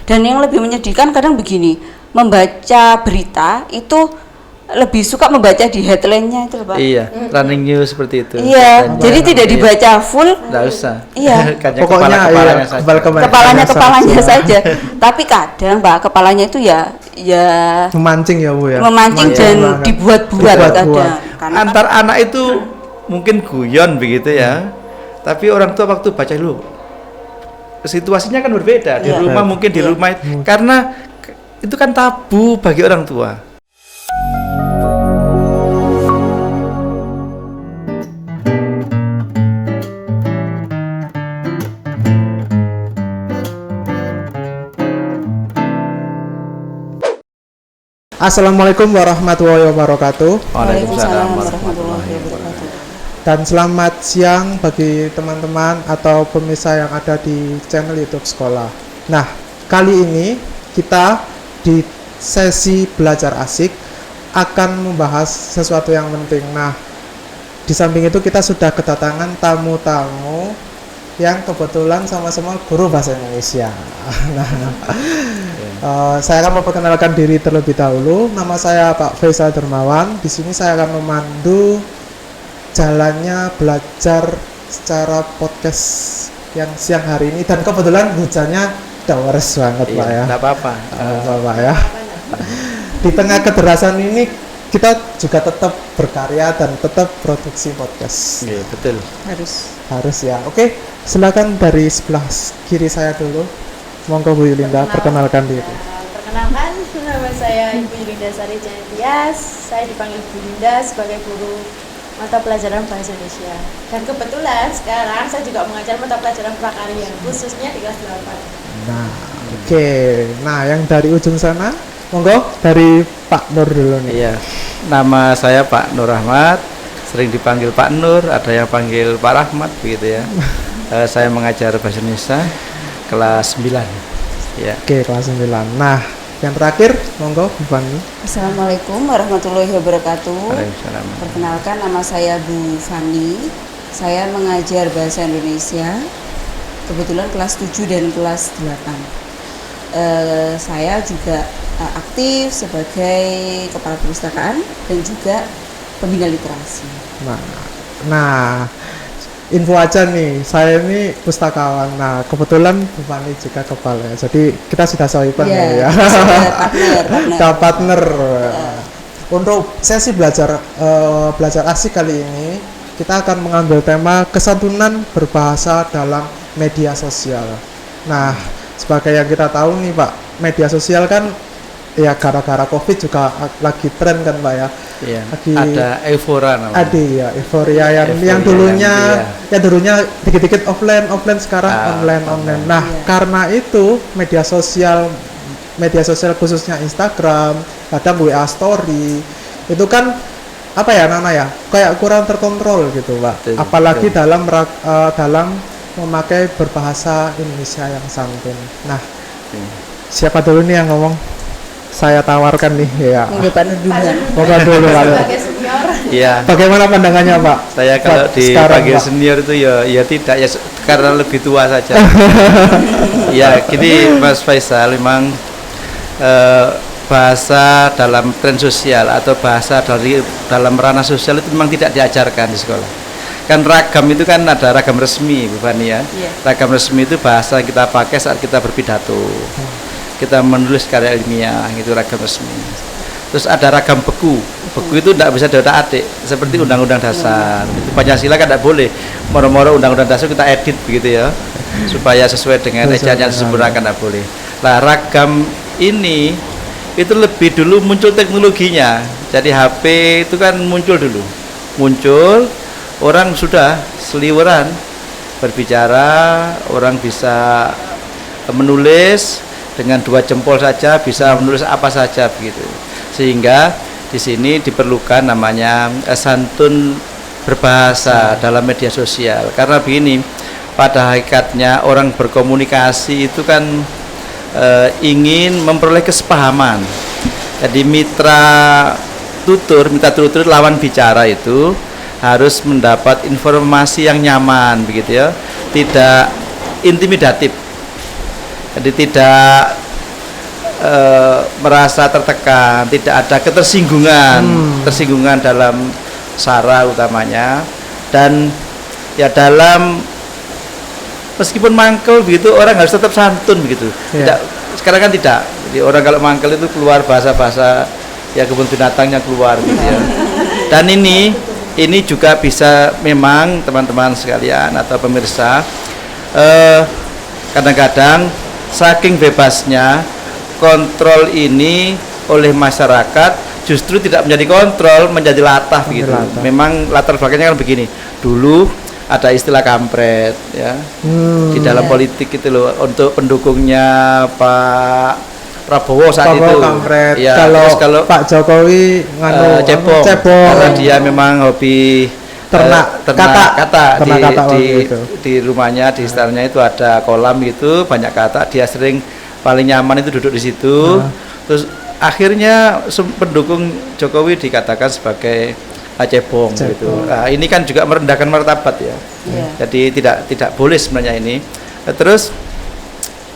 Dan yang lebih menyedihkan kadang begini, membaca berita itu lebih suka membaca di headline-nya itu, Pak. Iya, running news seperti itu. Iya, jadi tidak dibaca full. Enggak usah. Iya. Pokoknya kepalanya saja. Kepalanya saja. Tapi kadang, Pak, kepalanya itu ya memancing ya, Bu ya. Memancing dan dibuat-buat kadang. Karena antar anak itu mungkin guyon begitu ya. Tapi orang tua waktu baca dulu situasinya kan berbeda. Di rumah mungkin di rumah karena itu kan tabu bagi orang tua. Assalamualaikum warahmatullahi wabarakatuh. Waalaikumsalam warahmatullahi wabarakatuh. Dan selamat siang bagi teman-teman atau pemirsa yang ada di channel YouTube Sekolah. Nah, kali ini kita di sesi belajar asik akan membahas sesuatu yang penting. Nah, di samping itu kita sudah kedatangan tamu-tamu yang kebetulan sama-sama guru bahasa Indonesia. Saya akan memperkenalkan diri terlebih dahulu. Nama saya Pak Faisal Dermawan. Di sini saya akan memandu jalannya belajar secara podcast yang siang hari ini. Dan kebetulan hujannya deres banget, Pak ya. Tidak apa-apa. Pak ya. Di tengah kederasan ini kita juga tetap berkarya dan tetap produksi podcast. Iya, betul. Harus ya. Oke, silakan dari sebelah kiri saya dulu. Monggo Bu Yulinda, perkenalkan diri. Perkenalkan, nama saya Ibu Yulinda Sari Janetias. Saya dipanggil Bu Yulinda sebagai guru mata pelajaran bahasa Indonesia. Dan kebetulan sekarang saya juga mengajar mata pelajaran prakarya, khususnya di kelas 8. Nah, oke. Nah, yang dari ujung sana, monggo dari Pak Nur dulu nih. Iya. Nama saya Pak Nur Rahmat, sering dipanggil Pak Nur, ada yang panggil Pak Rahmat begitu ya. Saya mengajar bahasa Indonesia kelas 9. Ya. Oke, kelas 9. Nah, yang terakhir, monggo Bu Fani. Assalamualaikum warahmatullahi wabarakatuh. Waalaikumsalam. Perkenalkan, nama saya Bu Fani. Saya mengajar bahasa Indonesia. Kebetulan kelas 7 dan kelas 8. Saya juga aktif sebagai kepala perpustakaan dan juga pembina literasi. Nah, info aja nih, saya ini pustakawan. Nah, kebetulan Bu Fani juga kepala. Jadi kita sudah sahiban ya. Partner. Untuk sesi belajar asik kali ini, kita akan mengambil tema kesantunan berbahasa dalam media sosial. Nah, sebagai yang kita tahu nih Pak, media sosial kan ya gara-gara COVID juga lagi tren kan Pak ya. Iya. Ada euforia namanya. Ada ya, euforia yang dulunya dikit-dikit offline sekarang online. Nah, karena itu media sosial khususnya Instagram, kadang WA story itu kan apa ya Nana ya, kayak kurang terkontrol gitu Pak. Betul, apalagi dalam memakai berbahasa Indonesia yang santun. Nah, siapa dulu nih yang ngomong? Saya tawarkan nih ya. Monggo dulu Pak. Iya. Bagaimana pandangannya Pak? Saya kalau dipanggil senior itu ya tidak ya karena lebih tua saja. Ya, gini Mas Faisal, memang bahasa dalam tren sosial atau bahasa dalam ranah sosial itu memang tidak diajarkan di sekolah. Kan ragam itu kan ada ragam resmi Bu Fani ya. Ragam resmi itu bahasa yang kita pakai saat kita berpidato. Kita menulis karya ilmiah, itu ragam resmi. Terus ada ragam beku itu tidak bisa diotak-atik seperti undang-undang dasar. Itu Pancasila kan tidak boleh moro-moro undang-undang dasar kita edit begitu ya, supaya sesuai dengan ejaan yang disempurnakan, tidak boleh. Nah, ragam ini itu lebih dulu muncul teknologinya. Jadi HP itu kan muncul, orang sudah seliweran berbicara, orang bisa menulis dengan 2 jempol saja bisa menulis apa saja begitu. Sehingga di sini diperlukan namanya santun berbahasa dalam media sosial. Karena begini, pada hakikatnya orang berkomunikasi itu kan ingin memperoleh kesepahaman. Jadi mitra tutur lawan bicara itu harus mendapat informasi yang nyaman begitu ya, tidak intimidatif. Jadi tidak merasa tertekan, tidak ada tersinggungan dalam sara utamanya, dan ya dalam meskipun mangkel begitu orang harus tetap santun begitu. Tidak, sekarang kan tidak. Jadi orang kalau mangkel itu keluar bahasa-bahasa ya kebun binatangnya keluar gitu ya. Dan ini juga bisa memang teman-teman sekalian atau pemirsa kadang-kadang saking bebasnya kontrol ini oleh masyarakat justru tidak menjadi kontrol, menjadi latah begitu. Memang latar belakangnya kan begini. Dulu ada istilah kampret ya. Di dalam politik itu loh, untuk pendukungnya Pak Prabowo saat itu kampret. Ya, kalau Pak Jokowi cebong. Karena dia memang hobi ternak kata di rumahnya, di istananya itu ada kolam gitu, banyak kata, dia sering paling nyaman itu duduk di situ. Terus akhirnya pendukung Jokowi dikatakan sebagai cebong gitu. Nah, ini kan juga merendahkan martabat ya. Jadi tidak boleh sebenarnya ini. Terus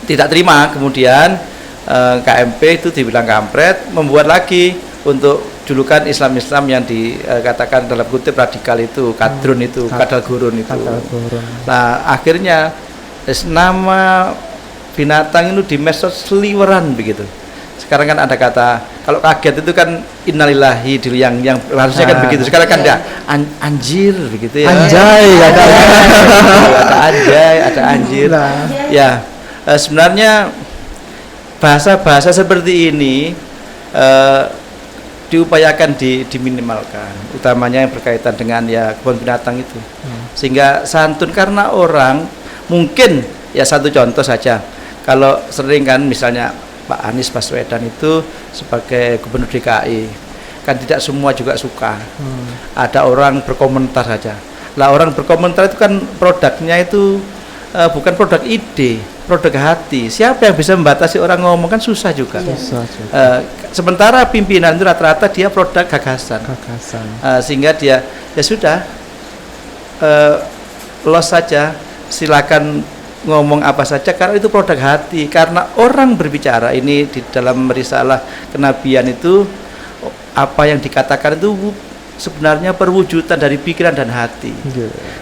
tidak terima kemudian KMP itu dibilang kampret, membuat lagi untuk julukan Islam yang dikatakan dalam kutip radikal itu, kadrun itu, kadal gurun itu. Nah, akhirnya nama binatang itu di medsos seliweran begitu. Sekarang kan ada kata, kalau kaget itu kan innalillahi dulu yang harusnya kan begitu. Sekarang kan ada anjir begitu ya. Anjay ada anjay, ada anjir. Ya, sebenarnya bahasa-bahasa seperti ini diupayakan diminimalkan, utamanya yang berkaitan dengan ya kebun binatang itu. Sehingga santun, karena orang mungkin ya, satu contoh saja. Kalau sering kan misalnya Pak Anies Baswedan itu sebagai gubernur DKI, kan tidak semua juga suka. Ada orang berkomentar saja. Lah orang berkomentar itu kan produknya itu bukan produk ide, produk hati. Siapa yang bisa membatasi orang ngomong, kan susah juga. Sementara pimpinan itu rata-rata dia produk gagasan. Sehingga dia ya sudah los saja, silakan ngomong apa saja karena itu produk hati. Karena orang berbicara ini di dalam risalah kenabian itu, apa yang dikatakan itu sebenarnya perwujudan dari pikiran dan hati.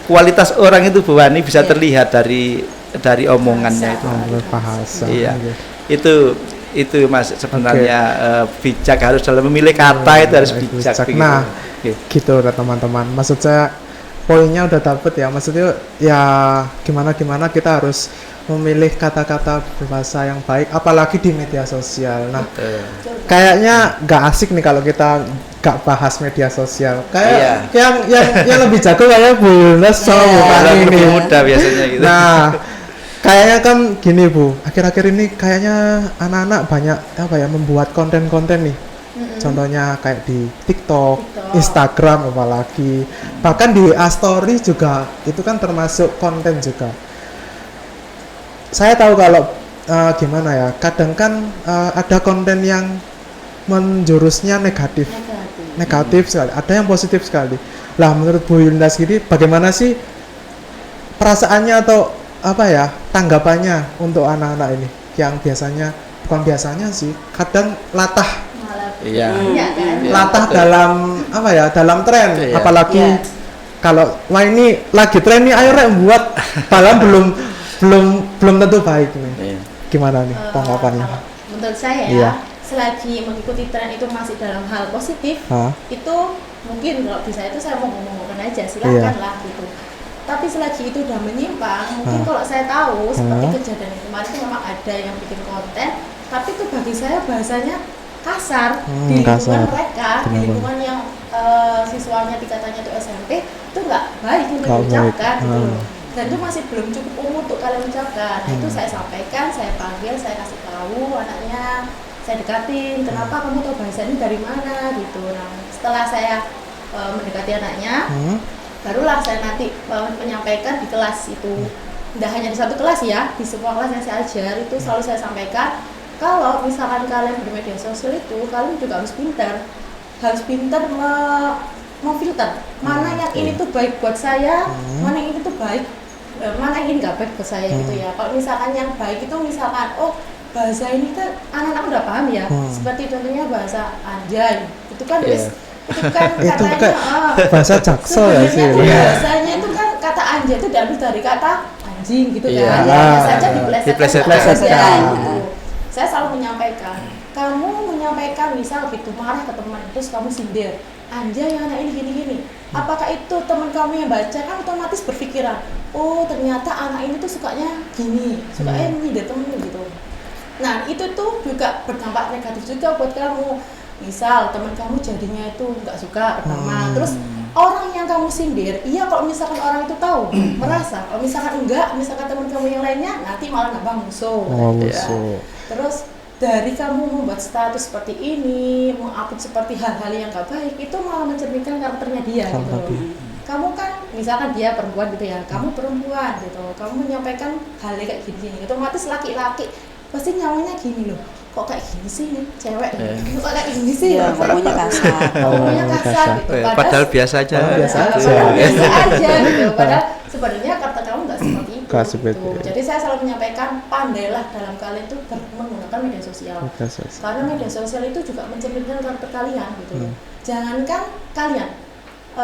Kualitas orang itu Bu Wani bisa terlihat dari omongannya itu. Bahasa. Iya. Itu Mas sebenarnya bijak, harus dalam memilih kata itu harus bijak. Nah, gitu teman-teman. Maksud saya poinnya udah dapet ya. Maksudnya ya gimana kita harus memilih kata-kata berbahasa yang baik, apalagi di media sosial. Nah, kayaknya nggak asik nih kalau kita nggak bahas media sosial. Kayak yang lebih jago kayak Bu Nas sama Bu Pani ini. Muda biasanya gitu. Nah, kayaknya kan gini Bu, akhir-akhir ini kayaknya anak-anak banyak membuat konten-konten nih. Contohnya kayak di TikTok, Instagram apalagi, bahkan di Story juga itu kan termasuk konten juga. Saya tahu kalau gimana ya, kadang kan ada konten yang menjurusnya negatif sekali, ada yang positif sekali. Lah menurut Bu Yunda sendiri bagaimana sih perasaannya atau tanggapannya untuk anak-anak ini yang bukan biasanya sih, kadang latah dalam dalam tren, apalagi kalau ini lagi tren nih, ayo rek buat, padahal belum tentu baik nih. Gimana nih tanggapannya? Menurut saya selagi mengikuti tren itu masih dalam hal positif, itu mungkin kalau bisa itu saya mau ngomong aja, silakan lah gitu. Tapi selagi itu udah menyimpang, mungkin kalau saya tahu seperti kejadian yang kemarin itu memang ada yang bikin konten, tapi itu bagi saya bahasanya kasar di lingkungan mereka, di lingkungan yang siswanya dikatanya itu SMP, itu nggak baik untuk diucapkan gitu loh. Dan itu masih belum cukup umur untuk kalian ucapkan. Nah, itu saya sampaikan, saya panggil, saya kasih tahu anaknya, saya dekatin, kenapa kamu tahu bahasa ini dari mana gitu. Nah, setelah saya mendekati anaknya, barulah saya nanti menyampaikan di kelas itu. Tidak hanya di satu kelas ya, di semua kelas yang saya ajar itu selalu saya sampaikan, kalau misalkan kalian bermedia sosial itu, kalian juga harus pintar memfilter mana yang ini tuh baik buat saya, mana yang ini tuh baik, mana yang ini nggak baik buat saya gitu ya. Kalau misalkan yang baik itu misalkan bahasa ini kan anak-anak udah paham ya. Seperti contohnya bahasa anjay. Itu kan itu kan Itu katanya kayak bahasa jaksel ya sih. sebenarnya bahasanya itu kan kata anjay itu diambil dari kata anjing gitu kan. Iya. Ya, hanya saja diplesetkan. Diplesetkan. Gitu. Saya selalu menyampaikan, kamu menyampaikan misal gitu marah ke teman terus kamu sindir, anjay anak ini gini-gini. Apakah itu teman kamu yang baca kan otomatis berpikiran, oh ternyata anak ini tuh sukanya gini, sukanya nyindir temennya gitu. Nah itu tuh juga berdampak negatif juga buat kamu. Misal teman kamu jadinya itu nggak suka pertama, terus orang yang kamu sindir, iya kalau misalkan orang itu tahu, merasa, kalau misalkan enggak, misalkan teman kamu yang lainnya, nanti malah nambah musuh. Musuh. Terus dari kamu membuat status seperti ini, mengupload seperti hal-hal yang gak baik, itu malah mencerminkan karakternya dia gitu loh. Kamu kan, misalkan dia perempuan gitu ya, kamu perempuan gitu, kamu menyampaikan hal kayak gini, otomatis laki-laki pasti nyawanya gini loh, kok kayak gini sih nih, cewek, kok kayak gini sih, ngomongnya kasar. ngomongnya kasar gitu. Padahal biasa aja. Biasa aja. Biasa aja gitu. Padahal sebenarnya karakter kamu nggak seperti itu. Nggak seperti gitu. itu. Jadi saya selalu menyampaikan pandailah dalam kalian itu menggunakan media sosial. Karena media sosial itu juga mencerminkan karakter kalian gitu. Jangankan kalian,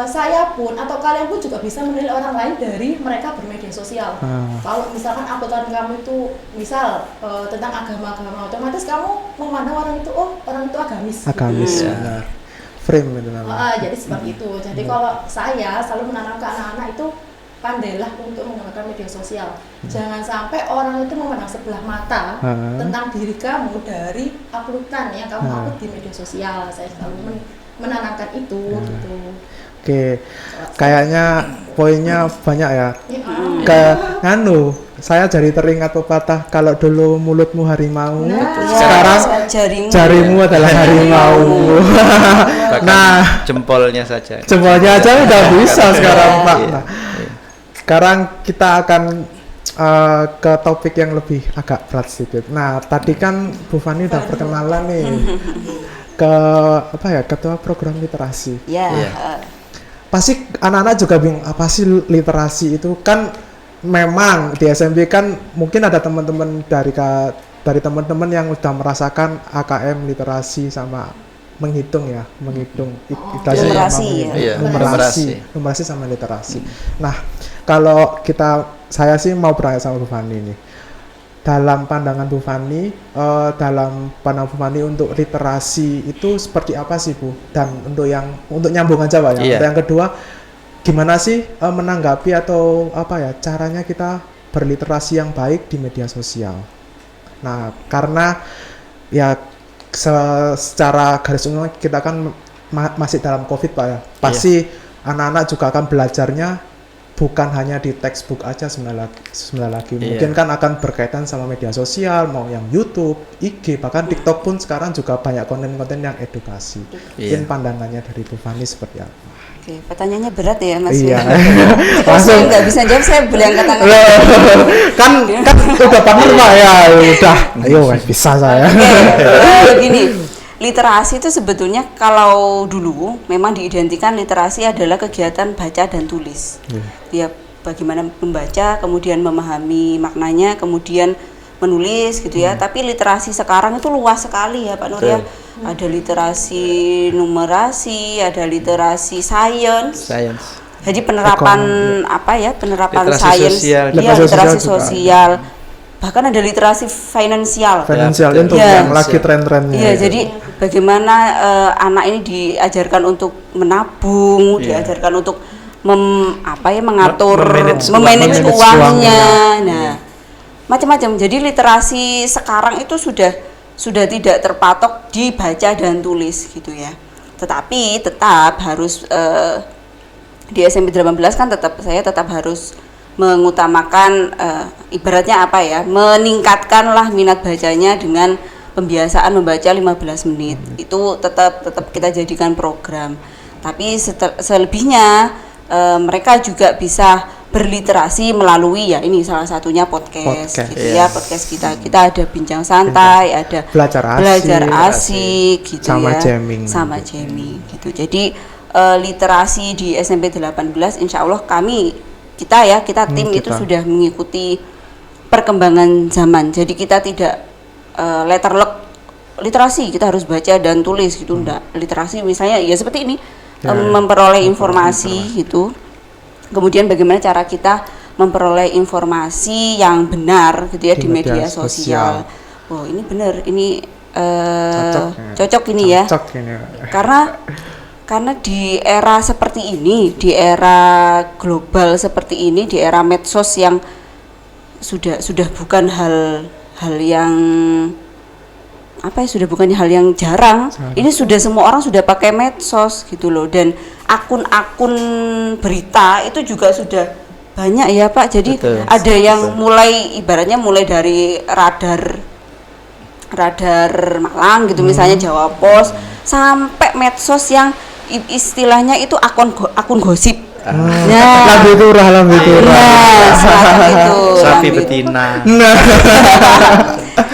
saya pun atau kalian pun juga bisa menilai orang lain dari mereka bermedia sosial. Kalau misalkan uploadan kamu itu misal tentang agama-agama, otomatis kamu memandang orang itu, oh orang itu agamis. Agamis, benar. Frame itu namanya. Jadi seperti itu. Jadi kalau saya selalu menanam ke anak-anak itu pandailah untuk menggunakan media sosial. Jangan sampai orang itu memandang sebelah mata tentang diri kamu dari uploadan yang kamu upload di media sosial. Saya selalu menanamkan itu gitu. Oke, kayaknya poinnya banyak ya. Saya jadi teringat pepatah kalau dulu mulutmu harimau, sekarang jarimu adalah harimau. Nah, jempolnya saja aja udah bisa sekarang Pak. Nah, sekarang kita akan ke topik yang lebih agak berat sedikit. Nah, tadi kan Bu Fani udah perkenalan nih ke ketua program literasi. Pasti anak-anak juga bingung apa sih literasi itu. Kan memang di SMP kan mungkin ada teman-teman dari teman-teman yang udah merasakan AKM literasi sama menghitung numerasi sama literasi. Nah, kalau saya sih mau bertanya sama Bu Fani nih. Dalam pandangan Bu Fani, untuk literasi itu seperti apa sih Bu? Dan untuk nyambung aja Pak ya. Untuk yang kedua, gimana sih menanggapi atau caranya kita berliterasi yang baik di media sosial? Nah, karena ya secara garis umum kita kan masih dalam COVID Pak ya. Pasti anak-anak juga akan belajarnya bukan hanya di textbook aja sebenarnya lagi. Mungkin kan akan berkaitan sama media sosial, mau yang YouTube, IG, bahkan TikTok pun sekarang juga banyak konten-konten yang edukasi. Mungkin pandangannya dari Bu Fani seperti apa? Oke, pertanyaannya berat ya Mas. Iya. Langsung nggak bisa jawab, saya boleh angkat tangan. kan udah partner Pak ya, udah. Ayo bisa saya. Begini, literasi itu sebetulnya kalau dulu memang diidentikan literasi adalah kegiatan baca dan tulis. Ya, bagaimana membaca, kemudian memahami maknanya, kemudian menulis gitu ya. Tapi literasi sekarang itu luas sekali ya Pak Nur ya. Ada literasi numerasi, ada literasi sains. Jadi penerapan penerapan sains, literasi sosial. Bahkan ada literasi finansial untuk yang lagi tren-trennya. Iya, jadi bagaimana anak ini diajarkan untuk menabung, diajarkan untuk mengatur, memanage uangnya. Nah, macam-macam. Jadi literasi sekarang itu sudah tidak terpatok di baca dan tulis gitu ya. Tetapi tetap harus di SMP 18 kan saya tetap harus mengutamakan ibaratnya meningkatkanlah minat bacanya dengan pembiasaan membaca 15 menit. Itu tetap kita jadikan program. Tapi selebihnya mereka juga bisa berliterasi melalui ini salah satunya podcast gitu ya. Podcast kita ada bincang santai, ada belajar asik gitu sama ya. Jamming gitu. Jadi literasi di SMP 18 insya Allah kita tim itu sudah mengikuti perkembangan zaman. Jadi kita tidak literasi kita harus baca dan tulis gitu, enggak. Literasi misalnya ya seperti ini, memperoleh informasi gitu. Kemudian bagaimana cara kita memperoleh informasi yang benar gitu ya di media sosial. Oh, ini benar, ini cocok ini ya. Cocok ini. Karena di era seperti ini, di era global seperti ini, di era medsos yang sudah bukan hal yang sudah bukan hal yang jarang. Ini sudah semua orang sudah pakai medsos gitu loh, dan akun-akun berita itu juga sudah banyak ya Pak. Jadi ada yang ibaratnya mulai dari radar Malang gitu misalnya, Jawa Pos, sampai medsos yang istilahnya itu akun gosip. Lambe turah. Sapi betina.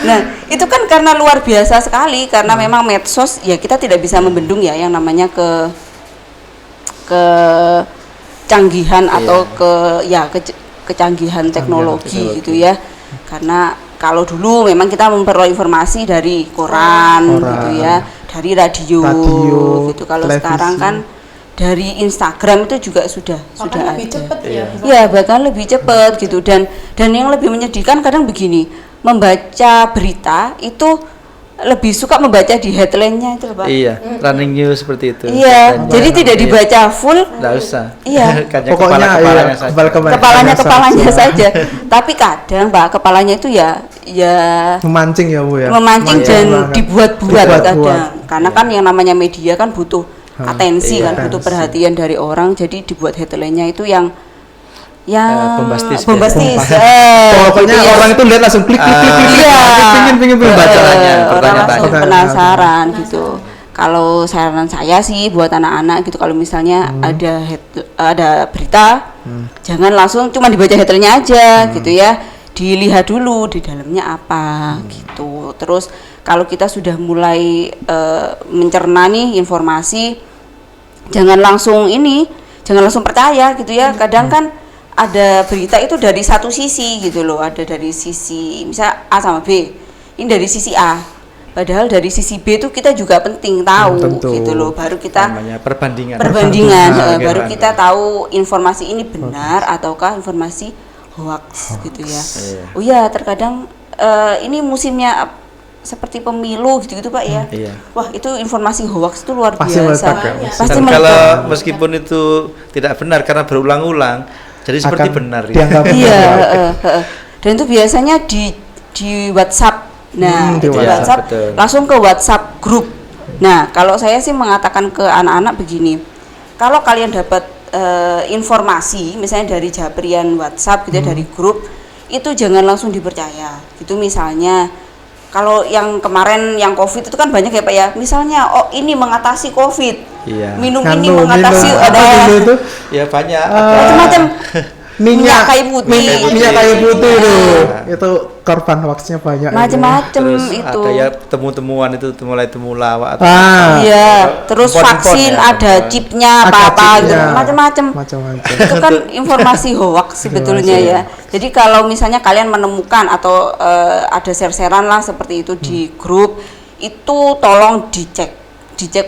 Nah, itu kan karena luar biasa sekali, karena memang medsos ya kita tidak bisa membendung ya yang namanya kecanggihan atau kecanggihan teknologi gitu ya. Karena kalau dulu memang kita memperoleh informasi dari koran gitu ya, dari radio gitu. Kalau sekarang kan dari Instagram itu juga sudah lebih ada. cepet ya. Ya, bahkan lebih cepat gitu, dan yang lebih menyedihkan kadang begini, membaca berita itu lebih suka membaca di headline-nya itu Pak. Iya, running news seperti itu. Iya, jadi tidak dibaca full. Enggak usah. Iya. Pokoknya Kepalanya saja. Tapi kadang Pak, kepalanya itu ya memancing ya Bu ya. Memancing dan dibuat-buat kadang. Karena Iya. kan yang namanya media kan butuh atensi kan, butuh atensi. perhatian dari orang, jadi dibuat headline-nya itu yang bombastis. Pokoknya gitu ya. orang itu lihat langsung klik. Iya. Pingin bacanya, orang langsung pertanyaan. penasaran gitu. Kalau saran saya sih buat anak-anak gitu, kalau misalnya ada berita, jangan langsung cuma dibaca headline-nya aja gitu ya. Dilihat dulu di dalamnya apa gitu. Terus kalau kita sudah mulai mencerna nih informasi, jangan langsung percaya gitu ya. Kadang kan ada berita itu dari satu sisi gitu loh, ada dari sisi misalnya A sama B, ini dari sisi A, padahal dari sisi B itu kita juga penting tahu gitu loh, baru kita namanya perbandingan baru kita tahu informasi ini benar ataukah informasi hoax gitu ya. Oh ya, terkadang ini musimnya seperti pemilu gitu Pak ya. Wah, itu informasi hoax itu luar biasa. Pasti kalau meskipun itu tidak benar karena berulang-ulang, jadi seperti benar ya. Iya, dan itu biasanya di WhatsApp. Nah, di WhatsApp langsung ke WhatsApp grup. Nah, kalau saya sih mengatakan ke anak-anak begini, kalau kalian dapat informasi misalnya dari japrian WhatsApp gitu ya, dari grup, itu jangan langsung dipercaya. Gitu misalnya kalau yang kemarin yang COVID itu kan banyak ya Pak ya, misalnya ini mengatasi COVID, minum ini mengatasi itu ya banyak macam-macam. Minyak kayu putih itu korban hoaxnya banyak. Macam-macam itu. itu. Ada ya temuan itu mulai temulawak atau iya, terus vaksin ya. Ada chipnya apa gitu, macam-macam. Itu kan informasi hoax sebetulnya ya. Jadi kalau misalnya kalian menemukan atau ada share-sharean lah seperti itu di grup, itu tolong dicek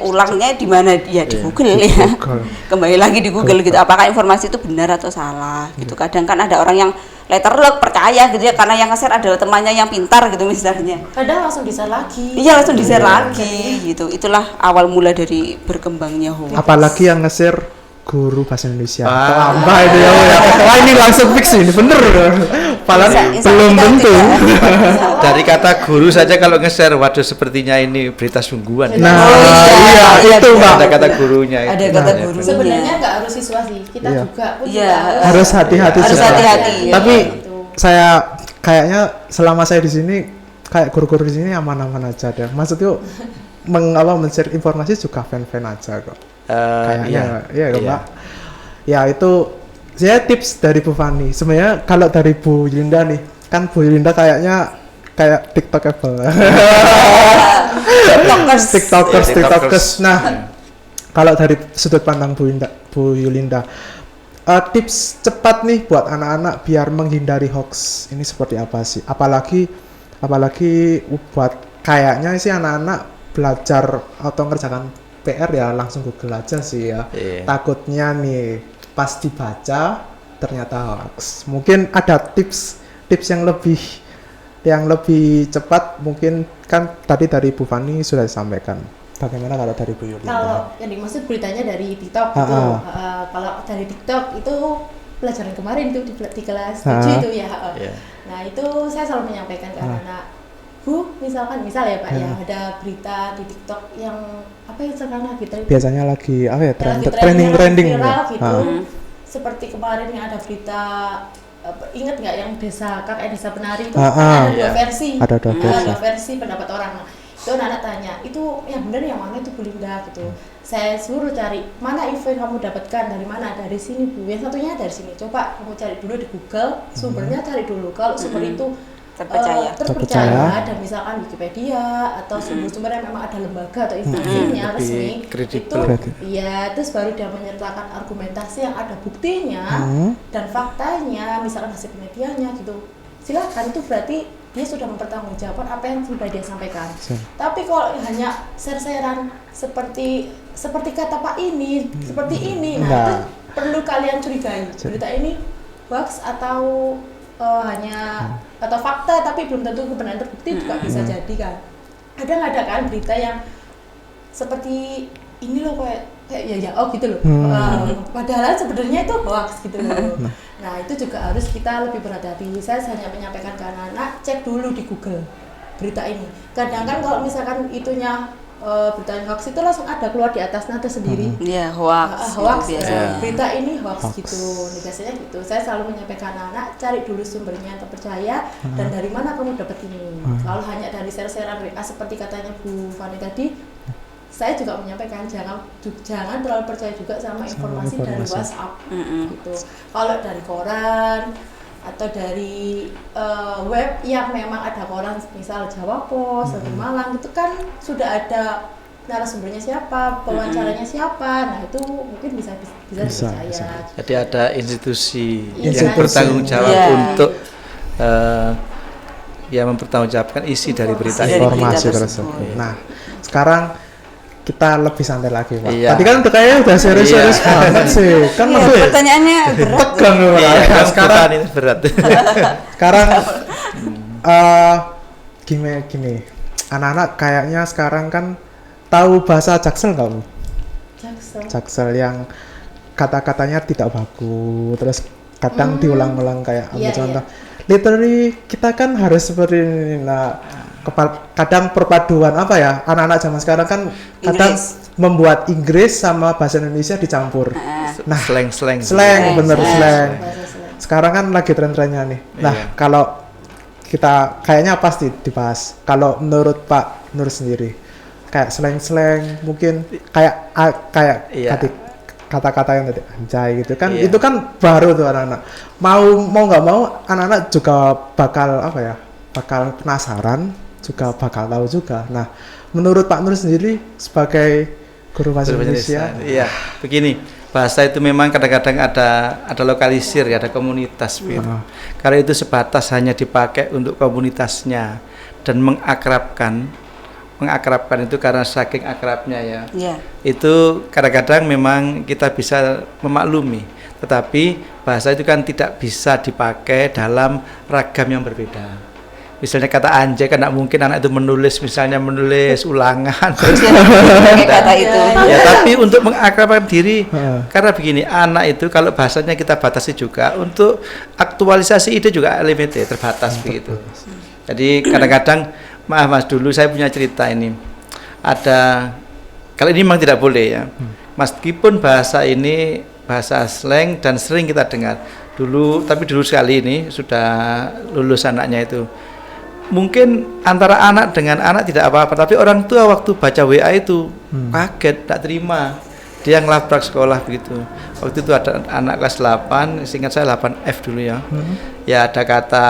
ulangnya di mana dia di Google ya. Kembali lagi di Google gitu, apakah informasi itu benar atau salah gitu. Kadang kan ada orang yang letterlock percaya gitu ya, karena yang nge-share adalah temannya yang pintar gitu misalnya. Kadang langsung di-share lagi. Iya, langsung di-share lagi gitu. Itulah awal mula dari berkembangnya hoax. Apalagi yang nge-share guru bahasa Indonesia. Tambah itu ya. Wah, ini langsung fix ini, bener. Padahal belum tentu. Dari kata guru saja kalau nge-share, waduh sepertinya ini berita sungguhan. Itu Pak. Ada kata gurunya. Ada kata gurunya. Sebenarnya nggak harus siswa sih, kita juga pun harus hati-hati. Tapi saya kayaknya selama saya di sini, kayak guru-guru di sini aman-aman aja deh. Maksudnya men-share informasi juga fan-fan aja kok. Kayaknya Pak. Ya itu saya tips dari Bu Fani. Sebenarnya kalau dari Bu Yulinda nih, kan Bu Yulinda kayak tiktokable. tiktokers. Nah, kalau dari sudut pandang Bu Yulinda, tips cepat nih buat anak-anak biar menghindari hoax ini seperti apa sih? Apalagi apalagi buat kayaknya sih anak-anak belajar atau ngerjakan PR ya langsung Google aja sih ya. Takutnya nih pas dibaca ternyata hoax. Mungkin ada tips yang lebih cepat, mungkin kan tadi dari Bu Fani sudah disampaikan. Bagaimana kalau dari Bu Yulinda? Kalau yang dimaksud beritanya dari TikTok gitu, kalau dari TikTok itu pelajaran kemarin itu di kelas 7 itu ya. Nah itu saya selalu menyampaikan ke anak-anak, Bu, misal ya Pak ya, ada berita di TikTok yang apa ya sekarang lagi biasanya lagi apa ya, trending viral gitu. Seperti kemarin yang ada berita, ingat nggak yang desa penari itu ada dua versi. Ada dua versi pendapat orang. Nah, itu anak tanya, itu yang benar yang mana itu Bu Linda gitu. Saya suruh cari mana info yang kamu dapatkan, dari mana, dari sini Bu, yang satunya dari sini, coba kamu cari dulu di Google, sumbernya cari dulu, kalau sumber itu terpercaya dan misalkan Wikipedia atau sumber-sumber yang memang ada lembaga atau instansinya resmi itu ya, terus baru dia menyertakan argumentasi yang ada buktinya dan faktanya, misalkan hasil penelitiannya gitu, silakan, itu berarti dia sudah mempertanggungjawabkan apa yang sudah dia sampaikan. Tapi kalau hanya share-sharean seperti kata Pak ini, seperti ini, nah itu perlu kalian curigai. Berita ini hoax atau hanya atau fakta tapi belum tentu kebenaran terbukti juga bisa jadi kan. Ada kan berita yang seperti ini loh kayak ya gitu loh. Padahal sebenarnya itu hoax gitu loh. Nah itu juga harus kita lebih berhati-hati. Saya hanya menyampaikan ke anak-anak, cek dulu di Google berita ini. Kadang kan kalau misalkan itunya berita hoax itu langsung ada keluar di atas nada sendiri. Iya, hoax. Berita ini hoax gitu. Biasanya gitu. Saya selalu menyampaikan anak-anak, cari dulu sumbernya yang terpercaya dan dari mana kamu dapat ini. Kalau hanya dari share-sharean WA seperti katanya Bu Fani tadi, saya juga menyampaikan jangan terlalu percaya juga sama informasi dari WhatsApp gitu. Kalau dari koran atau dari web yang memang ada koran, misal Jawa Pos atau Malang, itu kan sudah ada narasumbernya siapa, pewawancaranya siapa, nah itu mungkin bisa dipercaya. Jadi ada institusi yang bertanggung jawab untuk mempertanggungjawabkan isi dari berita informasi tersebut. Nah, sekarang kita lebih santai lagi, Pak. Tadi kan udah serius banget sih. Kan pertanyaannya berat. Tegang loh. Sekarang ini berat. Sekarang gini. Anak-anak kayaknya sekarang kan tahu bahasa Jaksel nggak, Bu? Jaksel yang kata-katanya tidak bagus, terus kadang diulang-ulang kayak contoh. Literally kita kan harus seperti ini. Nah, kadang perpaduan anak-anak zaman sekarang kan kadang membuat Inggris sama bahasa Indonesia dicampur. Nah, slang. Sekarang kan lagi tren-trennya nih. Nah, kalau kita kayaknya pasti dibahas. Kalau menurut Pak Nur sendiri, kayak slang mungkin kayak tadi kata-kata yang tadi anjay gitu kan, itu kan baru tuh anak-anak. Mau nggak mau anak-anak juga bakal bakal penasaran, juga bakal tahu juga. Nah, menurut Pak Nur sendiri sebagai guru bahasa Indonesia, begini, bahasa itu memang kadang-kadang ada lokalisir ya, ada komunitas gitu. Karena itu sebatas hanya dipakai untuk komunitasnya dan mengakrabkan itu karena saking akrabnya ya. Itu kadang-kadang memang kita bisa memaklumi, tetapi bahasa itu kan tidak bisa dipakai dalam ragam yang berbeda. Misalnya kata anjay kan tidak mungkin anak itu menulis ulangan kata itu. Ya, tapi untuk mengakrabkan diri, karena begini, anak itu kalau bahasanya kita batasi juga untuk aktualisasi ide juga limited, terbatas begitu. Jadi kadang-kadang maaf Mas, dulu saya punya cerita ini. Kalau ini memang tidak boleh ya. Meskipun bahasa ini bahasa slang dan sering kita dengar. Tapi dulu sekali ini sudah lulus anaknya itu. Mungkin antara anak dengan anak tidak apa-apa, tapi orang tua waktu baca WA itu kaget, tak terima. Dia ngelabrak sekolah begitu. Waktu itu ada anak kelas 8, seingat saya 8F dulu ya. Ya ada kata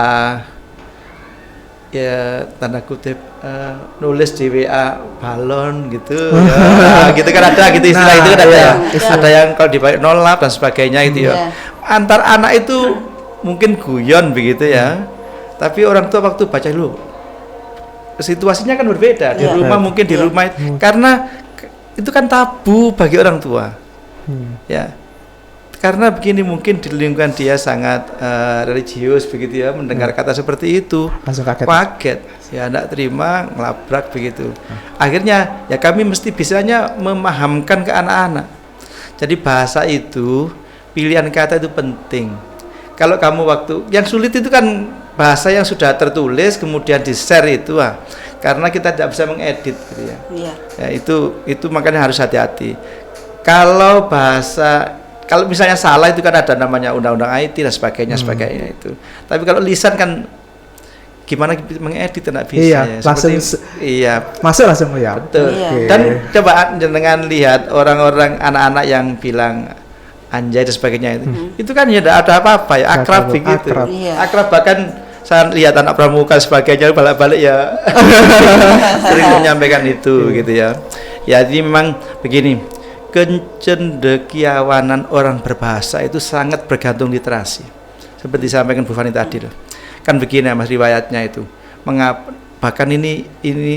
tanda kutip nulis di WA balon gitu gitu kan, ada gitu istilah. Itu kan ada yang kalau dipakai nolap dan sebagainya gitu ya. Antar anak itu mungkin guyon begitu ya, tapi orang tua waktu baca dulu situasinya kan berbeda. Di Iya. rumah mungkin di rumah karena itu kan tabu bagi orang tua. Ya. Karena begini mungkin di lingkungan dia sangat religius begitu ya, mendengar kata seperti itu Langsung kaget. ya enggak terima, ngelabrak begitu. Akhirnya ya kami mesti bisanya memahamkan ke anak-anak. Jadi bahasa itu, pilihan kata itu penting. Kalau kamu waktu yang sulit itu kan bahasa yang sudah tertulis kemudian di-share itu karena kita tidak bisa mengedit gitu ya. Iya. Ya itu makanya harus hati-hati. Kalau misalnya salah itu kan ada namanya undang-undang IT dan sebagainya itu. Tapi kalau lisan kan gimana mengedit tidak bisa Iya, ya. langsung masuk langsung ya. Betul. Iya. Dan coba dengan lihat orang-orang anak-anak yang bilang anjay dan sebagainya itu kan ya tidak ada apa-apa ya, akrab begitu. Akrab. Iya. Akrab bahkan saya lihat anak pramuka sebagainya balik-balik ya sering menyampaikan itu gitu ya. Ya jadi memang begini, kecendekiawanan orang berbahasa itu sangat bergantung literasi. Seperti disampaikan Bu Fani tadi loh. Kan begini Mas riwayatnya itu. Bahkan ini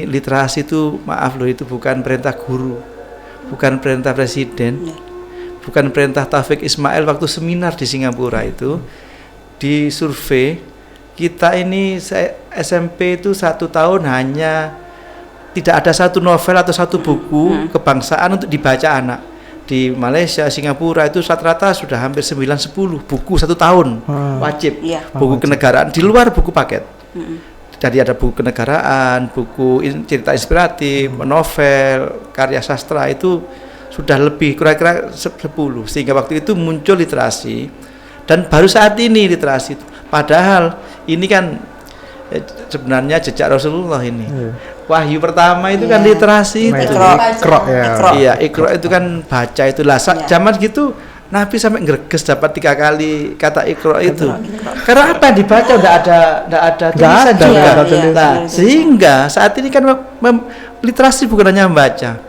literasi itu maaf loh, itu bukan perintah guru, bukan perintah presiden, bukan perintah Taufik Ismail waktu seminar di Singapura itu. Di survei kita ini SMP itu 1 tahun hanya tidak ada satu novel atau satu buku kebangsaan untuk dibaca anak. Di Malaysia, Singapura itu rata-rata sudah hampir 9-10 buku 1 tahun wajib. Iya. Buku kenegaraan di luar buku paket. Jadi ada buku kenegaraan, buku cerita inspiratif, novel, karya sastra itu sudah lebih kira-kira 10. Sehingga waktu itu muncul literasi dan baru saat ini literasi. Padahal ini kan sebenarnya jejak Rasulullah ini. Wahyu pertama itu kan literasi itu. Ikro ya. Iya, Iqra itu kan baca itulah. Zaman gitu Nabi sampai greges dapat 3 kali kata Iqra itu. Karena apa yang dibaca enggak ada tulisan juga. Nah, sehingga saat ini kan literasi bukan hanya membaca.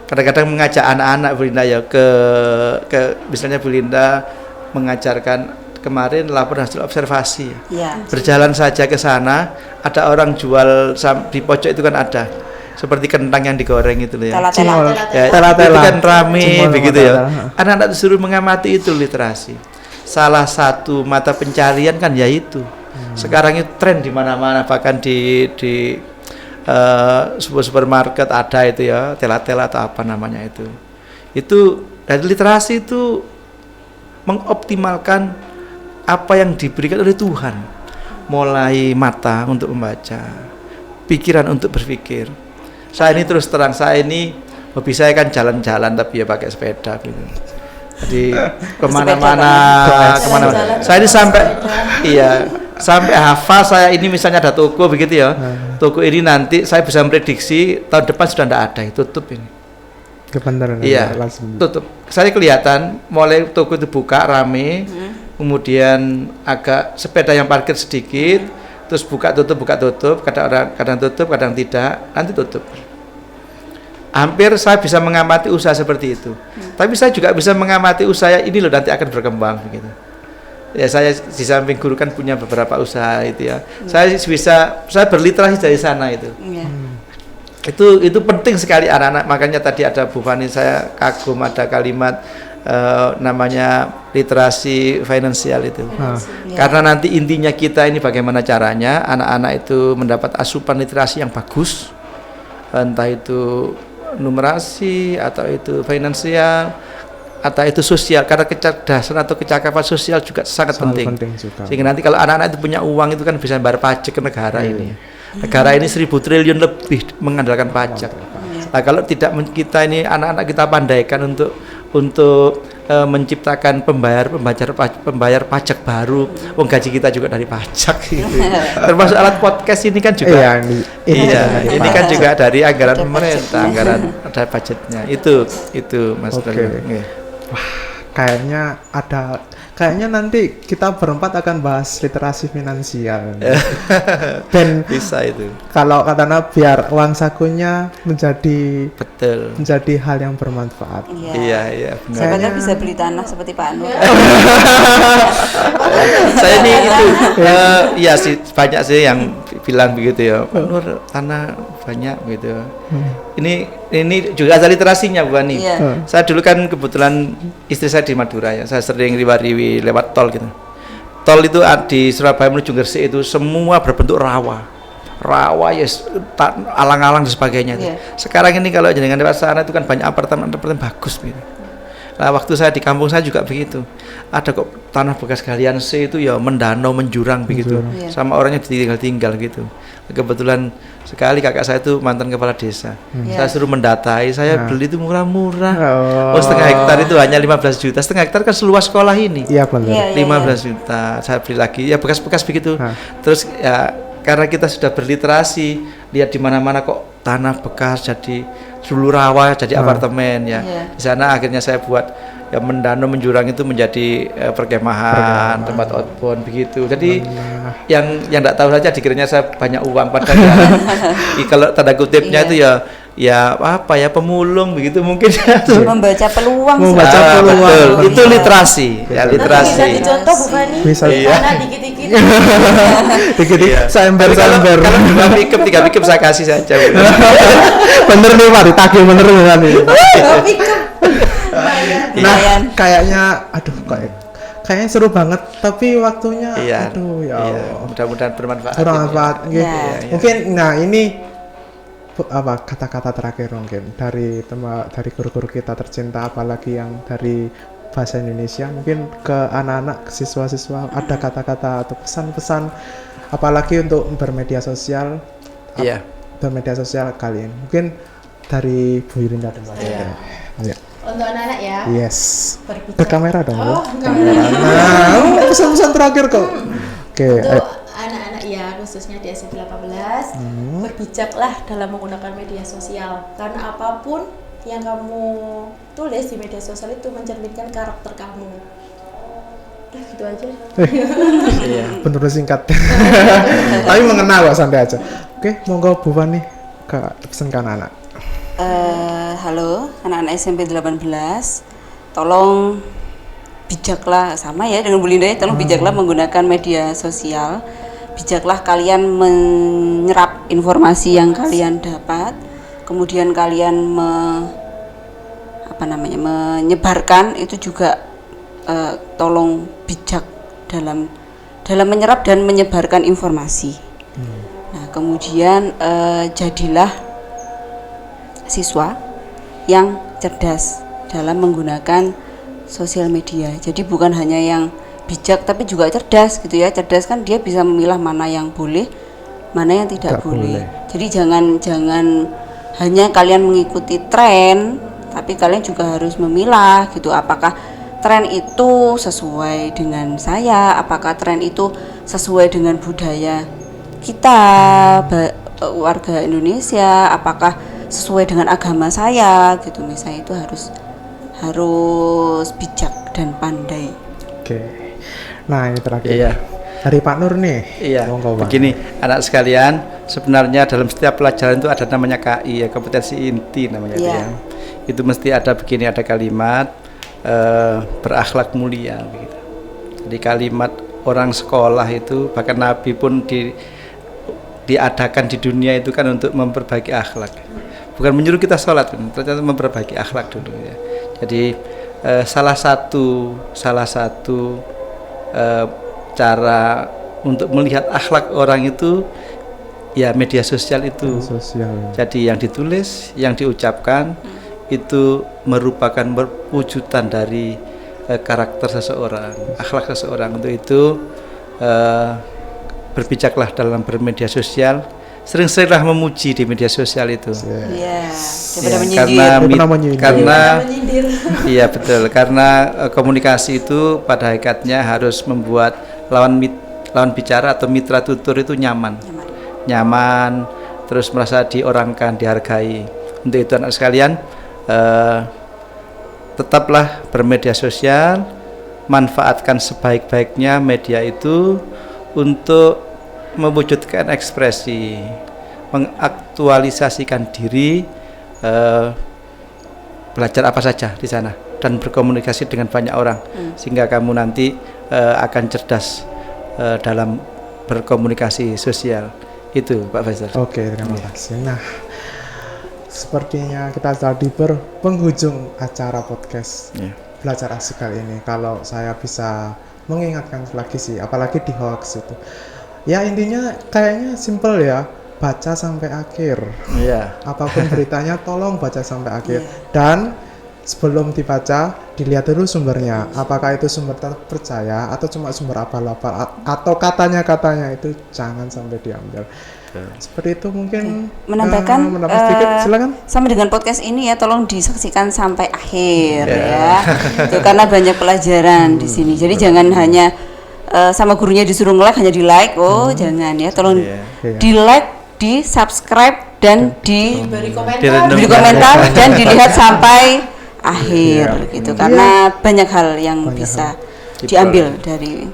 Kadang-kadang mengajak anak-anak Bu Linda ya ke misalnya Bu Linda mengajarkan kemarin laporan hasil observasi. Ya. Berjalan saja ke sana, ada orang jual di pojok itu kan ada seperti kentang yang digoreng itu loh ya. Tela-tela. Ya, itu kan rame begitu ya. Anak-anak disuruh mengamati itu literasi. Salah satu mata pencarian kan ya itu. Sekarang itu tren di mana-mana, bahkan di sebuah supermarket ada itu ya, tela-tela atau apa namanya itu. Itu dari literasi itu mengoptimalkan apa yang diberikan oleh Tuhan, mulai mata untuk membaca, pikiran untuk berpikir. Saya ini terus terang, saya ini hobi saya kan jalan-jalan tapi ya pakai sepeda gitu. Jadi kemana-mana. Saya ini sampai hafal saya ini misalnya ada toko begitu ya. Toko ini nanti saya bisa memprediksi tahun depan sudah tidak ada, tutup ini. Kebenaran. Iya, tutup. Saya kelihatan mulai toko itu buka rame. Kemudian agak sepeda yang parkir sedikit, terus buka tutup, kadang tutup, kadang tidak, nanti tutup. Hampir saya bisa mengamati usaha seperti itu. Tapi saya juga bisa mengamati usaha ini loh nanti akan berkembang begitu. Ya saya di samping guru kan punya beberapa usaha itu ya. Saya berliterasi dari sana itu. Itu penting sekali anak-anak. Makanya tadi ada Bu Fani, saya kagum ada kalimat namanya literasi finansial itu. Karena nanti intinya kita ini bagaimana caranya anak-anak itu mendapat asupan literasi yang bagus, entah itu numerasi atau itu finansial atau itu sosial, karena kecerdasan atau kecakapan sosial juga sangat penting juga. Sehingga nanti kalau anak-anak itu punya uang itu kan bisa bayar pajak ke negara ini. Negara ini 1.000 triliun lebih mengandalkan pajak. Nah, kalau tidak kita ini anak-anak kita pandaikan untuk menciptakan pembayar pajak baru, gaji kita juga dari pajak gitu. Termasuk alat podcast ini kan juga ini kan juga dari anggaran pemerintah, anggaran ada budgetnya. Itu Mas. Wah, kayaknya nanti kita berempat akan bahas literasi finansial. Dan bisa itu. Kalau katanya biar uang sakunya menjadi hal yang bermanfaat. Iya, benar. Saya bisa beli tanah seperti Pak Anu. Saya ini itu iya sih banyak sih bilang begitu ya, Pak Nur tanah banyak begitu. Ini juga ada literasinya Bu Ani. Saya dulu kan kebetulan istri saya di Madura ya, saya sering riwa-riwi lewat tol gitu. Tol itu di Surabaya menuju Gresik itu semua berbentuk rawa yes, alang-alang dan sebagainya. Sekarang ini kalau jenengan lewat sana itu kan banyak apartemen bagus gitu. Nah, waktu saya di kampung saya juga begitu. Ada kok tanah bekas galian C itu ya mendanau, menjurang begitu. Sama orangnya ditinggal-tinggal gitu. Kebetulan sekali kakak saya itu mantan kepala desa. Saya suruh mendatai, saya beli itu murah-murah. Setengah hektar itu hanya 15 juta. Setengah hektar kan seluas sekolah ini. Iya benar. 15 juta. Saya beli lagi. Ya bekas-bekas begitu. Terus ya karena kita sudah berliterasi, lihat di mana-mana kok tanah bekas jadi dulu rawa jadi apartemen ya. Di sana akhirnya saya buat ya mendanau, menjurang itu menjadi perkemahan, tempat outbound begitu. Jadi yang enggak tahu saja dikiranya saya banyak uang, padahal kalau tanda kutipnya itu ya apa ya pemulung begitu mungkin. Membaca peluang. Betul. Itu literasi. Ya literasi. Bisa dicontoh bukan nih? Bisa. Karena dikit-dikit. Dikit-dikit saya ember. Kalau 3 pikem saya kasih saja. Bener nih Pak, ditagih bener nih. Nah, kayaknya kayaknya seru banget, tapi waktunya aduh ya Allah. Mudah-mudahan bermanfaat. Bermanfaat. Mungkin nah ini apa kata-kata terakhir mungkin dari guru-guru kita tercinta, apalagi yang dari bahasa Indonesia, mungkin ke anak-anak, ke siswa-siswa, ada kata-kata atau pesan-pesan apalagi untuk bermedia sosial. Bermedia sosial kali ini mungkin dari Bu Yurinda dan Mbak Tia. Untuk anak-anak ya. Yes. Berbicara. Ke kamera dong. Kamera. Nah, pesan-pesan terakhir kok. Oke. Untuk anak-anak ya, khususnya di SMP 18, berbijaklah dalam menggunakan media sosial. Karena apapun yang kamu tulis di media sosial itu mencerminkan karakter kamu. Udah gitu aja. Bener singkat. Tapi mengena kok, santai aja. Oke, monggo Bu Fani ke pesan ke anak-anak. Halo anak-anak SMP 18, tolong bijaklah, sama ya dengan Bu Linda ya, tolong bijaklah menggunakan media sosial. Bijaklah kalian menyerap informasi yang kalian dapat, kemudian kalian menyebarkan itu juga tolong bijak dalam menyerap dan menyebarkan informasi. Nah, kemudian jadilah siswa yang cerdas dalam menggunakan sosial media. Jadi bukan hanya yang bijak tapi juga cerdas gitu ya. Cerdas kan dia bisa memilah mana yang boleh, mana yang tidak boleh. Jadi jangan hanya kalian mengikuti tren, tapi kalian juga harus memilah gitu. Apakah tren itu sesuai dengan saya? Apakah tren itu sesuai dengan budaya kita warga Indonesia? Apakah sesuai dengan agama saya gitu, misalnya itu harus bijak dan pandai. Oke. Nah, ini terakhir. Dari Pak Nur nih. Begini, anak sekalian, sebenarnya dalam setiap pelajaran itu ada namanya KI ya, kompetensi inti namanya itu ya. Itu mesti ada begini, ada kalimat berakhlak mulia begitu. Jadi kalimat orang sekolah itu, bahkan Nabi pun diadakan di dunia itu kan untuk memperbaiki akhlak. Bukan menyuruh kita sholat, ternyata memperbaiki akhlak dulu ya. Jadi salah satu cara untuk melihat akhlak orang itu ya media sosial itu. Jadi yang ditulis, yang diucapkan itu merupakan perwujudan dari karakter seseorang, akhlak seseorang. Untuk itu berbijaklah dalam bermedia sosial. Sering-seringlah memuji di media sosial itu. Karena iya betul, karena komunikasi itu pada hakikatnya harus membuat lawan bicara atau mitra tutur itu nyaman, terus merasa diorangkan, dihargai. Untuk itu anak sekalian, tetaplah bermedia sosial, manfaatkan sebaik-baiknya media itu untuk mewujudkan ekspresi, mengaktualisasikan diri, belajar apa saja di sana dan berkomunikasi dengan banyak orang sehingga kamu nanti akan cerdas dalam berkomunikasi sosial. Itu Pak Faisal. Oke, terima kasih. Nah, sepertinya kita tadi berpenghujung acara podcast Iya. Belajar Asik kali ini. Kalau saya bisa mengingatkan lagi sih, apalagi di hoax itu. Ya intinya kayaknya simple ya, baca sampai akhir. Iya. Apapun beritanya tolong baca sampai akhir. Dan sebelum dibaca, dilihat dulu sumbernya. Apakah itu sumber terpercaya atau cuma sumber abal-abal atau katanya-katanya itu jangan sampai diambil. Seperti itu mungkin Menambahkan menambah sedikit, silakan. sama dengan podcast ini ya, tolong disaksikan sampai akhir ya. Itu karena banyak pelajaran di sini. Jadi jangan hanya sama gurunya disuruh nge-like hanya di-like. Oh, jangan ya. Tolong di-like, di-subscribe dan Beri komentar. beri komentar dan dilihat sampai akhir gitu. Karena banyak hal yang bisa diambil dari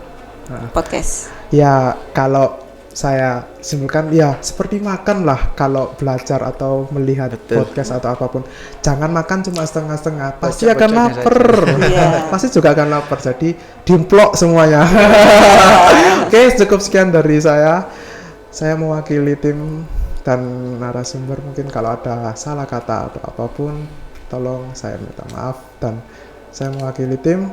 podcast. Ya kalau saya simpulkan ya seperti makan lah, kalau belajar atau melihat podcast atau apapun jangan makan cuma setengah-setengah, pasti akan lapar. Pasti juga akan lapar, jadi dimplok semuanya. Oke, cukup sekian dari saya mewakili tim dan narasumber. Mungkin kalau ada salah kata atau apapun tolong saya minta maaf, dan saya mewakili tim.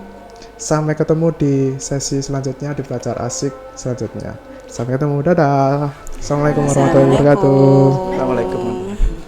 Sampai ketemu di sesi selanjutnya di Belajar Asik selanjutnya. Sampai ketemu, dadah. Assalamualaikum warahmatullahi wabarakatuh. Assalamualaikum.